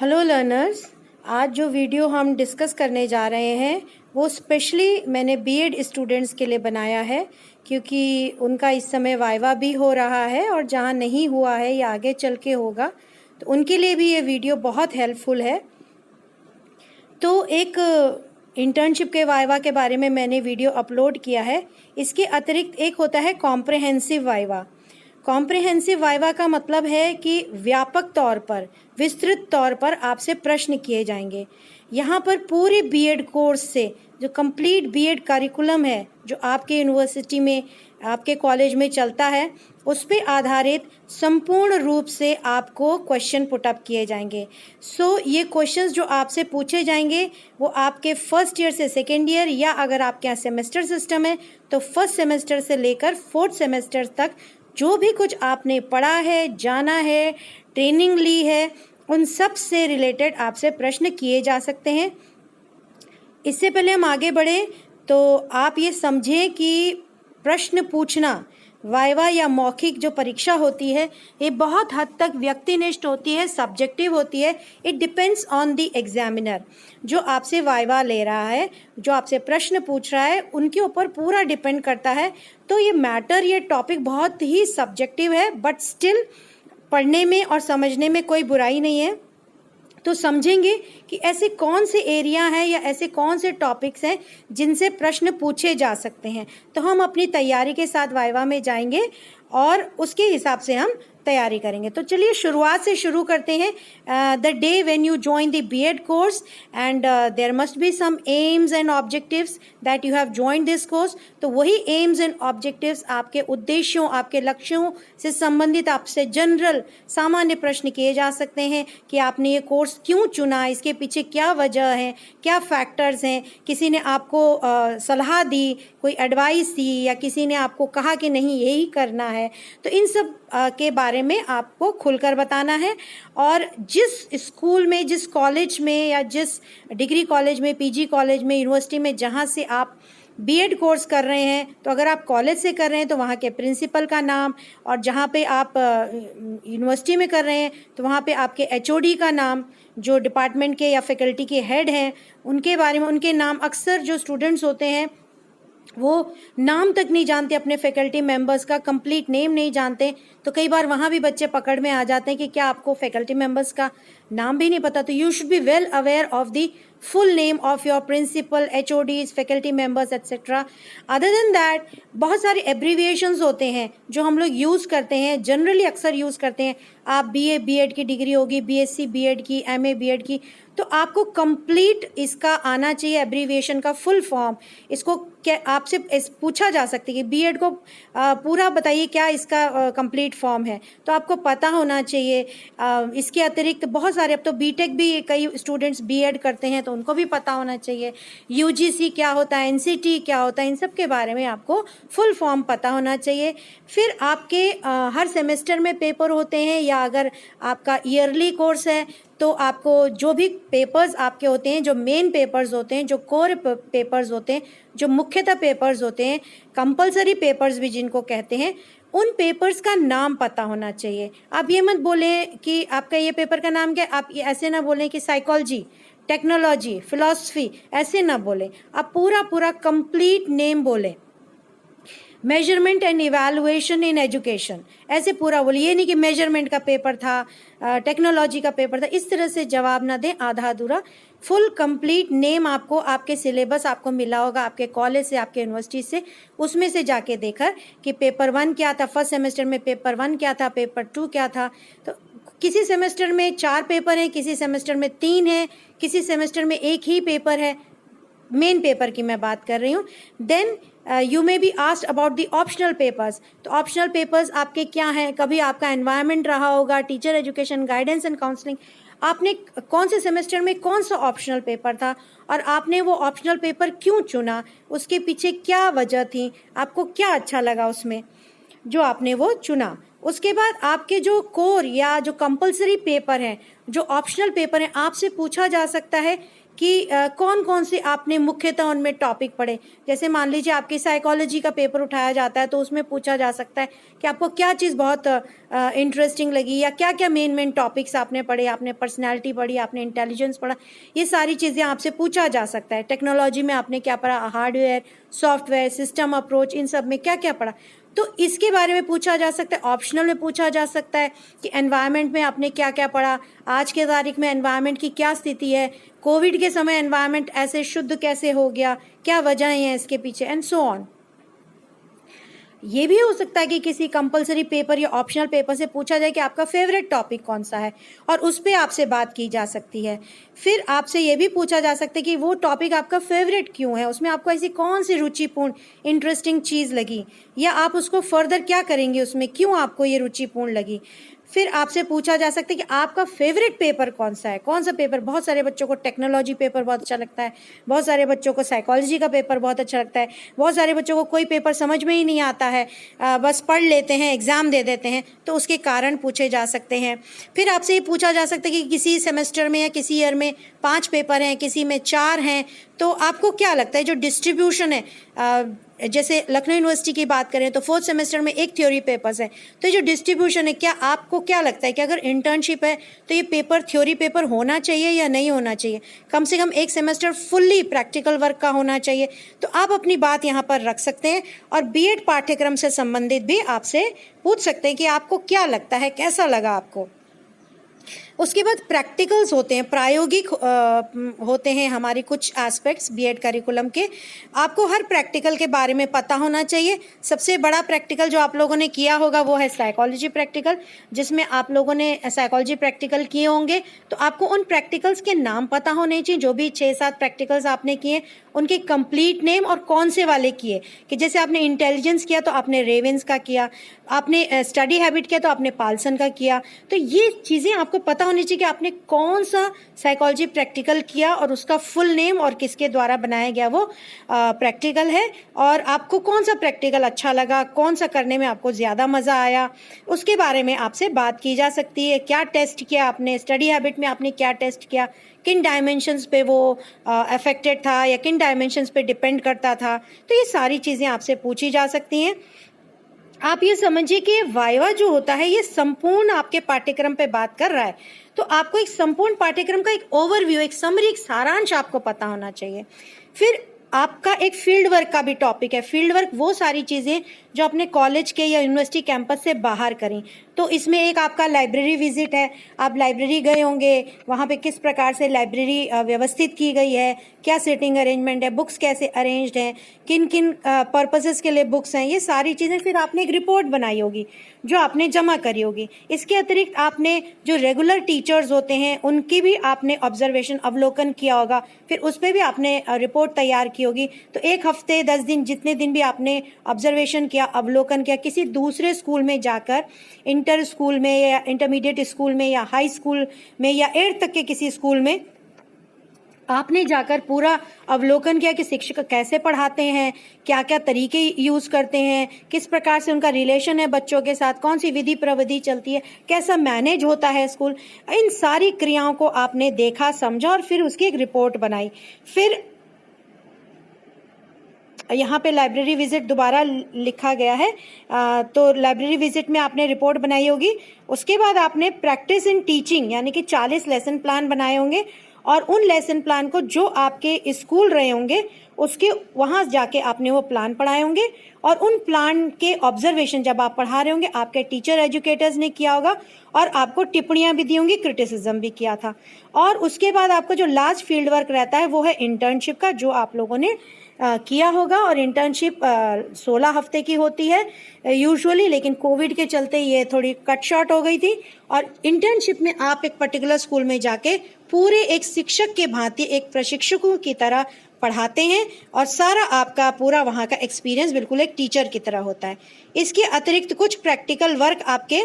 Hello learners, आज जो video हम डिस्कस करने जा रहे हैं वो स्पेशली मैंने बीएड स्टूडेंट्स के लिए बनाया है, क्योंकि उनका इस समय वाइवा भी हो रहा है और जहाँ नहीं हुआ है या आगे चल के होगा तो उनके लिए भी ये वीडियो बहुत हेल्पफुल है। तो एक इंटर्नशिप के वाइवा के बारे में मैंने वीडियो अपलोड किया है। इसके अतिरिक्त एक होता है कॉम्प्रहेंसिव वाइवा। कॉम्प्रहेंसिव वाइवा का मतलब है कि व्यापक तौर पर, विस्तृत तौर पर आपसे प्रश्न किए जाएंगे। यहाँ पर पूरे बीएड कोर्स से, जो कंप्लीट बीएड करिकुलम है जो आपके यूनिवर्सिटी में, आपके कॉलेज में चलता है, उस पे आधारित संपूर्ण रूप से आपको क्वेश्चन पुटअप किए जाएंगे। ये क्वेश्चंस जो आपसे पूछे जाएंगे वो आपके फर्स्ट ईयर से सेकेंड ईयर, या अगर आपके यहाँ सेमेस्टर सिस्टम है तो फर्स्ट सेमेस्टर से लेकर फोर्थ सेमेस्टर तक जो भी कुछ आपने पढ़ा है, जाना है, ट्रेनिंग ली है, उन सब से रिलेटेड आपसे प्रश्न किए जा सकते हैं। इससे पहले हम आगे बढ़े तो आप ये समझें कि प्रश्न पूछना, वाइवा या मौखिक जो परीक्षा होती है, ये बहुत हद तक व्यक्तिनिष्ठ होती है, सब्जेक्टिव होती है। It depends on the examiner. जो आपसे वाइवा ले रहा है, जो आपसे प्रश्न पूछ रहा है, उनके ऊपर पूरा डिपेंड करता है। तो ये मैटर, ये टॉपिक बहुत ही सब्जेक्टिव है, बट स्टिल पढ़ने में और समझने में कोई बुराई नहीं है। तो समझेंगे कि ऐसे कौन से एरिया हैं या ऐसे कौन से टॉपिक्स हैं जिनसे प्रश्न पूछे जा सकते हैं। तो हम अपनी तैयारी के साथ वाइवा में जाएंगे और उसके हिसाब से हम तैयारी करेंगे। तो चलिए शुरुआत से शुरू करते हैं। The day when you join the BEd course and there must be some aims and objectives that you have joined this course. तो वही एम्स एंड ऑब्जेक्टिव्स, आपके उद्देश्यों, आपके लक्ष्यों से संबंधित आपसे जनरल सामान्य प्रश्न किए जा सकते हैं कि आपने ये कोर्स क्यों चुना, इसके पीछे क्या वजह है, क्या फैक्टर्स हैं, किसी ने आपको सलाह दी, कोई एडवाइस दी, या किसी ने आपको कहा कि नहीं यही करना है। तो इन सब के बारे में आपको खुलकर बताना है। और जिस स्कूल में, जिस कॉलेज में, या जिस डिग्री कॉलेज में, पीजी कॉलेज में, यूनिवर्सिटी में जहाँ से आप बीएड कोर्स कर रहे हैं, तो अगर आप कॉलेज से कर रहे हैं तो वहाँ के प्रिंसिपल का नाम, और जहाँ पे आप यूनिवर्सिटी में कर रहे हैं तो वहाँ पे आपके एचओडी का नाम, जो डिपार्टमेंट के या फैकल्टी के हेड हैं उनके बारे में, उनके नाम। अक्सर जो स्टूडेंट्स होते हैं वो नाम तक नहीं जानते, अपने फैकल्टी मेंबर्स का कंप्लीट नेम नहीं जानते। तो कई बार वहाँ भी बच्चे पकड़ में आ जाते हैं कि क्या आपको फैकल्टी मेंबर्स का नाम भी नहीं पता। तो you should be well aware of the full name of your principal, HODs, faculty members etcetera. Other than that बहुत सारे एब्रीविएशंस होते हैं जो हम लोग यूज़ करते हैं, जनरली अक्सर यूज़ करते हैं। आप बीए बीएड की डिग्री होगी, बीएससी बीएड की, एमए बीएड की, तो आपको कंप्लीट इसका आना चाहिए, एब्रीविएशन का फुल फॉर्म। इसको क्या आपसे पूछा जा सकता है कि बीएड को पूरा बताइए क्या इसका कंप्लीट फॉर्म है, तो आपको पता होना चाहिए। इसके अतिरिक्त बहुत सारे, अब तो बीटेक भी कई स्टूडेंट्स बीएड करते हैं तो उनको भी पता होना चाहिए। यूजीसी क्या होता है, एनसीटी क्या होता है, इन सब के बारे में आपको फुल फॉर्म पता होना चाहिए। फिर आपके हर सेमेस्टर में पेपर होते हैं, या अगर आपका ईयरली कोर्स है तो आपको जो भी पेपर्स आपके होते हैं, जो मेन पेपर्स होते हैं, जो कोर पेपर्स होते हैं, जो मुख्यतः पेपर्स होते हैं, कंपलसरी पेपर्स भी जिनको कहते हैं, उन पेपर्स का नाम पता होना चाहिए। आप ये मत बोलें कि आपका ये पेपर का नाम क्या है, आप ये ऐसे ना बोलें कि साइकोलॉजी, टेक्नोलॉजी, फिलॉसफी, ऐसे ना बोलें। आप पूरा कंप्लीट नेम बोलें। Measurement and evaluation in education, ऐसे पूरा बोलिए। ये नहीं कि मेजरमेंट का पेपर था, टेक्नोलॉजी का पेपर था, इस तरह से जवाब ना दें आधा अधूरा। फुल कंप्लीट नेम आपको, आपके सिलेबस आपको मिला होगा आपके कॉलेज से, आपके यूनिवर्सिटी से, उसमें से जाके देखकर कि पेपर 1 क्या था, फर्स्ट सेमेस्टर में पेपर 1 क्या था, पेपर 2 क्या था। तो किसी सेमेस्टर में 4 पेपर हैं, किसी सेमेस्टर में 3 है, किसी सेमेस्टर में 1 ही पेपर है। मेन पेपर की मैं बात कर रही हूँ। Then you may be asked about the optional papers. तो ऑप्शनल पेपर्स आपके क्या हैं, कभी आपका एनवायरनमेंट रहा होगा, teacher education, guidance and counselling. आपने कौन से सेमेस्टर में कौन सा ऑप्शनल पेपर था और आपने वो ऑप्शनल पेपर क्यों चुना, उसके पीछे क्या वजह थी, आपको क्या अच्छा लगा उसमें जो आपने वो चुना। उसके बाद आपके जो कोर या जो कंपलसरी पेपर हैं, जो ऑप्शनल पेपर हैं, आपसे पूछा जा सकता है कि कौन कौन से आपने मुख्यतः उनमें टॉपिक पढ़े। जैसे मान लीजिए आपकी साइकोलॉजी का पेपर उठाया जाता है तो उसमें पूछा जा सकता है कि आपको क्या चीज़ बहुत इंटरेस्टिंग लगी, या क्या क्या मेन टॉपिक्स आपने पढ़े, आपने पर्सनैलिटी पढ़ी, आपने इंटेलिजेंस पढ़ा, ये सारी चीज़ें आपसे पूछा जा सकता है। टेक्नोलॉजी में आपने क्या पढ़ा, हार्डवेयर, सॉफ्टवेयर, सिस्टम अप्रोच, इन सब में क्या क्या पढ़ा, तो इसके बारे में पूछा जा सकता है। ऑप्शनल में पूछा जा सकता है कि एनवायरनमेंट में आपने क्या क्या पढ़ा, आज के तारीख में एनवायरनमेंट की क्या स्थिति है, कोविड के समय एनवायरनमेंट ऐसे शुद्ध कैसे हो गया, क्या वजहें हैं इसके पीछे, एंड सो ऑन। ये भी हो सकता है कि किसी कंपलसरी पेपर या ऑप्शनल पेपर से पूछा जाए कि आपका फेवरेट टॉपिक कौन सा है, और उस पर आपसे बात की जा सकती है। फिर आपसे ये भी पूछा जा सकता है कि वो टॉपिक आपका फेवरेट क्यों है, उसमें आपको ऐसी कौन सी रुचिपूर्ण इंटरेस्टिंग चीज़ लगी, या आप उसको फर्दर क्या करेंगे उसमें, क्यों आपको ये रुचिपूर्ण लगी। फिर आपसे पूछा जा सकता है कि आपका फेवरेट पेपर कौन सा है, कौन सा पेपर। बहुत सारे बच्चों को टेक्नोलॉजी पेपर बहुत अच्छा लगता है, बहुत सारे बच्चों को साइकोलॉजी का पेपर बहुत अच्छा लगता है, बहुत सारे बच्चों को कोई पेपर समझ में ही नहीं आता है, बस पढ़ लेते हैं, एग्ज़ाम दे देते हैं, तो उसके कारण पूछे जा सकते हैं। फिर आपसे ये पूछा जा सकता है कि किसी सेमेस्टर में या किसी ईयर में 5 पेपर हैं, किसी में 4 हैं, तो आपको क्या लगता है जो डिस्ट्रीब्यूशन है, जैसे लखनऊ यूनिवर्सिटी की बात करें तो 4th सेमेस्टर में 1 थ्योरी पेपर्स है, तो ये जो डिस्ट्रीब्यूशन है, क्या आपको क्या लगता है कि अगर इंटर्नशिप है तो ये पेपर थ्योरी पेपर होना चाहिए या नहीं होना चाहिए, कम से कम 1 सेमेस्टर फुल्ली प्रैक्टिकल वर्क का होना चाहिए। तो आप अपनी बात यहाँ पर रख सकते हैं, और बीएड पाठ्यक्रम से संबंधित भी आपसे पूछ सकते हैं कि आपको क्या लगता है, कैसा लगा आपको। उसके बाद प्रैक्टिकल्स होते हैं, प्रायोगिक होते हैं हमारे कुछ एस्पेक्ट्स बीएड करिकुलम के। आपको हर प्रैक्टिकल के बारे में पता होना चाहिए। सबसे बड़ा प्रैक्टिकल जो आप लोगों ने किया होगा वो है साइकोलॉजी प्रैक्टिकल, जिसमें आप लोगों ने साइकोलॉजी प्रैक्टिकल किए होंगे, तो आपको उन प्रैक्टिकल्स के नाम पता होने चाहिए। जो भी 6-7 प्रैक्टिकल्स आपने किए उनके कंप्लीट नेम और कौन से वाले किए, कि जैसे आपने इंटेलिजेंस किया तो आपने रेवेंस का किया, आपने स्टडी हैबिट किया तो आपने पाल्सन का किया। तो ये चीज़ें आपको पता होनी चाहिए कि आपने कौन सा साइकोलॉजी प्रैक्टिकल किया और उसका फुल नेम और किसके द्वारा बनाया गया वो प्रैक्टिकल है, और आपको कौन सा प्रैक्टिकल अच्छा लगा, कौन सा करने में आपको ज़्यादा मज़ा आया, उसके बारे में आपसे बात की जा सकती है। क्या टेस्ट किया आपने, स्टडी हैबिट में आपने क्या टेस्ट किया, किन डायमेंशंस पे वो अफेक्टेड था या किन डायमेंशंस पे डिपेंड करता था, तो ये सारी चीज़ें आपसे पूछी जा सकती हैं। आप ये समझिए कि वाइवा जो होता है ये संपूर्ण आपके पाठ्यक्रम पे बात कर रहा है, तो आपको एक संपूर्ण पाठ्यक्रम का एक ओवरव्यू, एक समरी, एक सारांश आपको पता होना चाहिए। फिर आपका एक फील्ड वर्क का भी टॉपिक है। फील्ड वर्क वो सारी चीज़ें जो अपने कॉलेज के या यूनिवर्सिटी कैंपस से बाहर करें, तो इसमें एक आपका लाइब्रेरी विजिट है। आप लाइब्रेरी गए होंगे, वहाँ पे किस प्रकार से लाइब्रेरी व्यवस्थित की गई है, क्या सीटिंग अरेंजमेंट है, बुक्स कैसे अरेंज्ड हैं, किन किन पर्पसेस के लिए बुक्स हैं, ये सारी चीज़ें फिर आपने एक रिपोर्ट बनाई होगी जो आपने जमा करी होगी। इसके अतिरिक्त आपने जो रेगुलर टीचर्स होते हैं उनकी भी आपने ऑब्जर्वेशन, अवलोकन किया होगा, फिर उस पर भी आपने रिपोर्ट तैयार की होगी। तो 1 हफ्ते 10 दिन जितने दिन भी आपने ऑब्जर्वेशन किया, अवलोकन किया, किसी दूसरे स्कूल में जाकर, इंटर स्कूल में या इंटरमीडिएट स्कूल में या हाई स्कूल में या 8th तक के किसी स्कूल में आपने जाकर पूरा अवलोकन किया कि शिक्षक कैसे पढ़ाते हैं, क्या क्या तरीके यूज़ करते हैं, किस प्रकार से उनका रिलेशन है बच्चों के साथ, कौन सी विधि प्रविधि चलती है, कैसा मैनेज होता है स्कूल। इन सारी क्रियाओं को आपने देखा, समझा और फिर उसकी एक रिपोर्ट बनाई। फिर यहाँ पे लाइब्रेरी विजिट दोबारा लिखा गया है, तो लाइब्रेरी विजिट में आपने रिपोर्ट बनाई होगी। उसके बाद आपने प्रैक्टिस इन टीचिंग यानी कि 40 लेसन प्लान बनाए होंगे, और उन लेसन प्लान को जो आपके स्कूल रहे होंगे उसके वहाँ जाके आपने वो प्लान पढ़ाए होंगे, और उन प्लान के ऑब्जर्वेशन जब आप पढ़ा रहे होंगे आपके टीचर एजुकेटर्स ने किया होगा, और आपको टिप्पणियाँ भी दी होंगी, क्रिटिसिज्म भी किया था। और उसके बाद आपका जो लास्ट फील्ड वर्क रहता है वो है इंटर्नशिप का, जो आप लोगों ने किया होगा। और इंटर्नशिप 16 हफ्ते की होती है यूजुअली, लेकिन कोविड के चलते ये थोड़ी कट शॉर्ट हो गई थी। और इंटर्नशिप में आप एक पर्टिकुलर स्कूल में जाके पूरे एक शिक्षक के भांति, एक प्रशिक्षकों की तरह पढ़ाते हैं, और सारा आपका पूरा वहाँ का एक्सपीरियंस बिल्कुल एक टीचर की तरह होता है। इसके अतिरिक्त कुछ प्रैक्टिकल वर्क आपके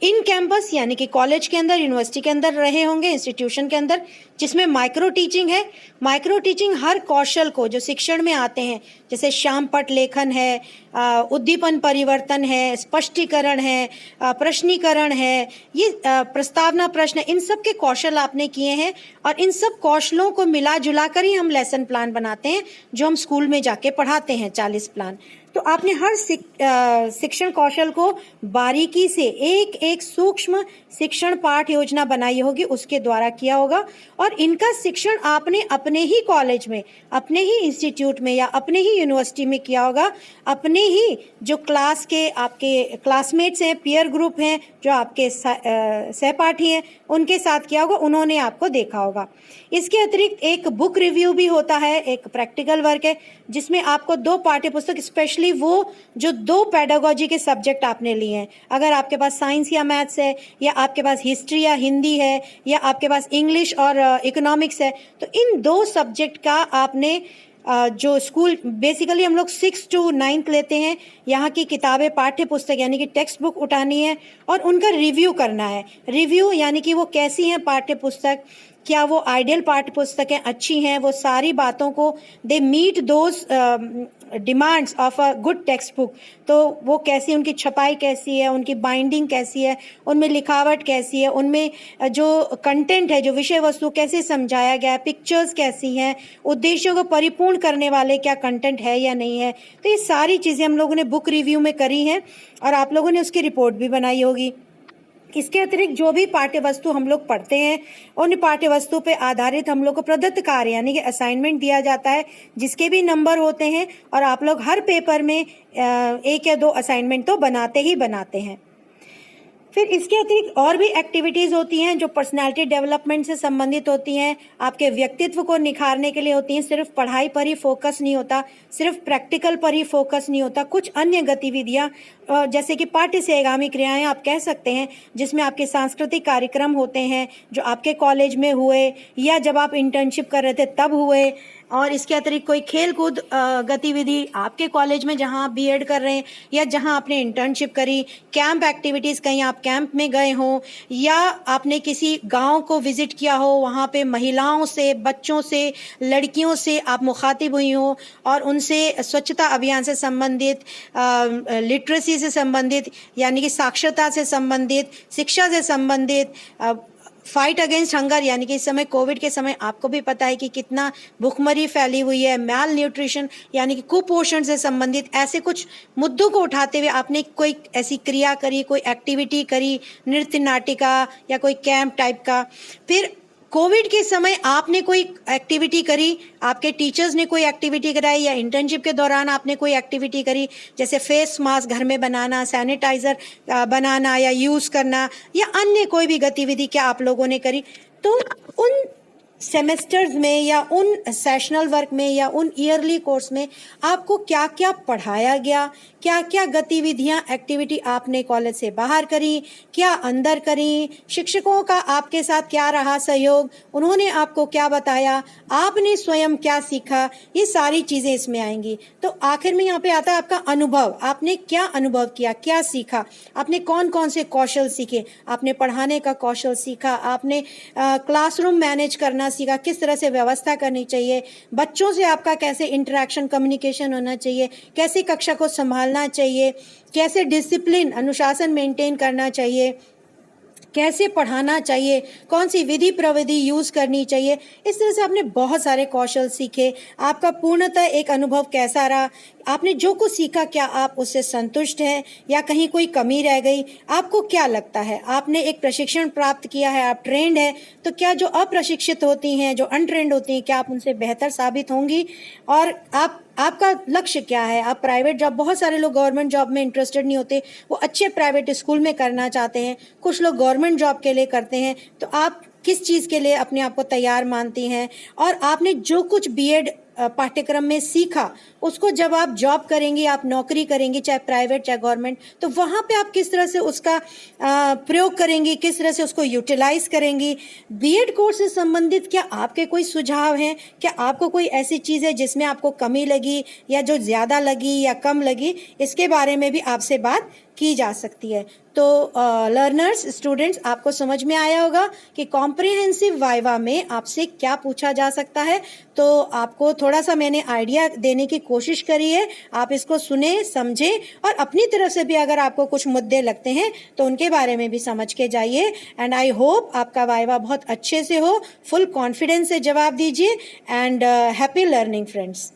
इन कैंपस यानी कि कॉलेज के अंदर, यूनिवर्सिटी के अंदर रहे होंगे, इंस्टीट्यूशन के अंदर, जिसमें माइक्रो टीचिंग है। माइक्रो टीचिंग हर कौशल को जो शिक्षण में आते हैं, जैसे श्यामपट्ट लेखन है, उद्दीपन परिवर्तन है, स्पष्टीकरण है, प्रश्नीकरण है, ये प्रस्तावना प्रश्न, इन सब के कौशल आपने किए हैं और इन सब कौशलों को मिला जुला कर ही हम लेसन प्लान बनाते हैं जो हम स्कूल में जाके पढ़ाते हैं 40 प्लान। तो आपने हर शिक्षण कौशल को बारीकी से एक एक सूक्ष्म शिक्षण पाठ योजना बनाई होगी, उसके द्वारा किया होगा और इनका शिक्षण आपने अपने ही कॉलेज में, अपने ही इंस्टीट्यूट में या अपने ही यूनिवर्सिटी में किया होगा, अपने ही जो क्लास के आपके क्लासमेट्स हैं, पीयर ग्रुप हैं, जो आपके सहपाठी हैं, उनके साथ किया होगा, उन्होंने आपको देखा होगा। इसके अतिरिक्त एक बुक रिव्यू भी होता है, एक प्रैक्टिकल वर्क है जिसमें आपको 2 पाठ्य पुस्तक, स्पेशली वो जो 2 पेडागोजी के सब्जेक्ट आपने लिए हैं, अगर आपके पास साइंस या मैथ्स है या आपके पास हिस्ट्री या हिंदी है या आपके पास इंग्लिश और इकोनॉमिक्स है, तो इन 2 सब्जेक्ट का आपने जो स्कूल बेसिकली हम लोग 6 to 9 लेते हैं, यहाँ की किताबें पाठ्य पुस्तक यानी कि टेक्स्ट बुक उठानी है और उनका रिव्यू करना है। रिव्यू यानी कि वो कैसी हैं पाठ्य पुस्तक, क्या वो आइडियल पाठ्य पुस्तकें अच्छी हैं, वो सारी बातों को they meet those demands of a good text book, तो वो कैसी, उनकी छपाई कैसी है, उनकी बाइंडिंग कैसी है, उनमें लिखावट कैसी है, उनमें जो कंटेंट है, जो विषय वस्तु कैसे समझाया गया है, पिक्चर्स कैसी हैं, उद्देश्यों को परिपूर्ण करने वाले क्या कंटेंट है या नहीं है। तो ये सारी चीज़ें हम लोगों ने बुक रिव्यू में करी हैं और आप लोगों ने उसकी रिपोर्ट भी बनाई होगी। इसके अतिरिक्त जो भी पाठ्य वस्तु हम लोग पढ़ते हैं, उन पाठ्य वस्तु पे आधारित हम लोग को प्रदत्त कार्य यानी कि असाइनमेंट दिया जाता है, जिसके भी नंबर होते हैं और आप लोग हर पेपर में 1 या 2 असाइनमेंट तो बनाते ही बनाते हैं। फिर इसके अतिरिक्त और भी एक्टिविटीज़ होती हैं जो पर्सनालिटी डेवलपमेंट से संबंधित होती हैं, आपके व्यक्तित्व को निखारने के लिए होती हैं। सिर्फ पढ़ाई पर ही फोकस नहीं होता, सिर्फ प्रैक्टिकल पर ही फोकस नहीं होता, कुछ अन्य गतिविधियां जैसे कि पाठ्य से आगामी क्रियाएं आप कह सकते हैं, जिसमें आपके सांस्कृतिक कार्यक्रम होते हैं जो आपके कॉलेज में हुए या जब आप इंटर्नशिप कर रहे थे तब हुए, और इसके अतिरिक्त कोई खेल कूद गतिविधि आपके कॉलेज में जहां आप बीएड कर रहे हैं या जहां आपने इंटर्नशिप करी, कैंप एक्टिविटीज़, कहीं आप कैंप में गए हों या आपने किसी गांव को विजिट किया हो, वहां पे महिलाओं से, बच्चों से, लड़कियों से आप मुखातिब हुई हो और उनसे स्वच्छता अभियान से संबंधित, लिटरेसी से संबंधित यानी कि साक्षरता से संबंधित, शिक्षा से संबंधित, फाइट अगेंस्ट हंगर यानी कि इस समय कोविड के समय आपको भी पता है कि कितना भूखमरी फैली हुई है, मैल न्यूट्रिशन यानी कि कुपोषण से संबंधित ऐसे कुछ मुद्दों को उठाते हुए आपने कोई ऐसी क्रिया करी, कोई एक्टिविटी करी, नृत्य नाटिका या कोई कैंप टाइप का। फिर कोविड के समय आपने कोई एक्टिविटी करी, आपके टीचर्स ने कोई एक्टिविटी कराई या इंटर्नशिप के दौरान आपने कोई एक्टिविटी करी, जैसे फेस मास्क घर में बनाना, सैनिटाइजर बनाना या यूज़ करना या अन्य कोई भी गतिविधि क्या आप लोगों ने करी। तो उन सेमेस्टर्स में या उन सेशनल वर्क में या उन ईयरली कोर्स में आपको क्या क्या पढ़ाया गया, क्या क्या गतिविधियां, एक्टिविटी आपने कॉलेज से बाहर करी, क्या अंदर करी, शिक्षकों का आपके साथ क्या रहा सहयोग, उन्होंने आपको क्या बताया, आपने स्वयं क्या सीखा, ये सारी चीज़ें इसमें आएंगी। तो आखिर में यहाँ पे आता है आपका अनुभव, आपने क्या अनुभव किया, क्या सीखा, आपने कौन कौन से कौशल सीखे, आपने पढ़ाने का कौशल सीखा, आपने क्लासरूम मैनेज करना सीखा, किस तरह से व्यवस्था करनी चाहिए, बच्चों से आपका कैसे इंटरेक्शन कम्युनिकेशन होना चाहिए, कैसे कक्षा को संभालना चाहिए, कैसे डिसिप्लिन अनुशासन मेंटेन करना चाहिए, कैसे पढ़ाना चाहिए, कौन सी विधि प्रविधि यूज़ करनी चाहिए। इस तरह से आपने बहुत सारे कौशल सीखे। आपका पूर्णतः एक अनुभव कैसा रहा, आपने जो कुछ सीखा क्या आप उससे संतुष्ट हैं या कहीं कोई कमी रह गई, आपको क्या लगता है, आपने एक प्रशिक्षण प्राप्त किया है, आप ट्रेंड है, तो क्या जो अप्रशिक्षित होती हैं, जो अनट्रेंड होती हैं, क्या आप उनसे बेहतर साबित होंगी, और आपका लक्ष्य क्या है। आप प्राइवेट जॉब, बहुत सारे लोग गवर्नमेंट जॉब में इंटरेस्टेड नहीं होते, वो अच्छे प्राइवेट स्कूल में करना चाहते हैं, कुछ लोग गवर्नमेंट जॉब के लिए करते हैं, तो आप किस चीज़ के लिए अपने आप को तैयार मानती हैं, और आपने जो कुछ बीएड पाठ्यक्रम में सीखा उसको जब आप जॉब करेंगी, आप नौकरी करेंगी, चाहे प्राइवेट चाहे गवर्नमेंट, तो वहाँ पे आप किस तरह से उसका प्रयोग करेंगी, किस तरह से उसको यूटिलाइज करेंगी। बीएड कोर्स से संबंधित क्या आपके कोई सुझाव हैं, क्या आपको कोई ऐसी चीज़ है जिसमें आपको कमी लगी या जो ज़्यादा लगी या कम लगी, इसके बारे में भी आपसे बात की जा सकती है। तो लर्नर्स, स्टूडेंट्स, आपको समझ में आया होगा कि कॉम्प्रिहेंसिव वाइवा में आपसे क्या पूछा जा सकता है। तो आपको थोड़ा सा मैंने आइडिया देने की कोशिश करी है, आप इसको सुने, समझें और अपनी तरफ से भी अगर आपको कुछ मुद्दे लगते हैं तो उनके बारे में भी समझ के जाइए। एंड आई होप आपका वाइवा बहुत अच्छे से हो, फुल कॉन्फिडेंस से जवाब दीजिए। And happy learning friends.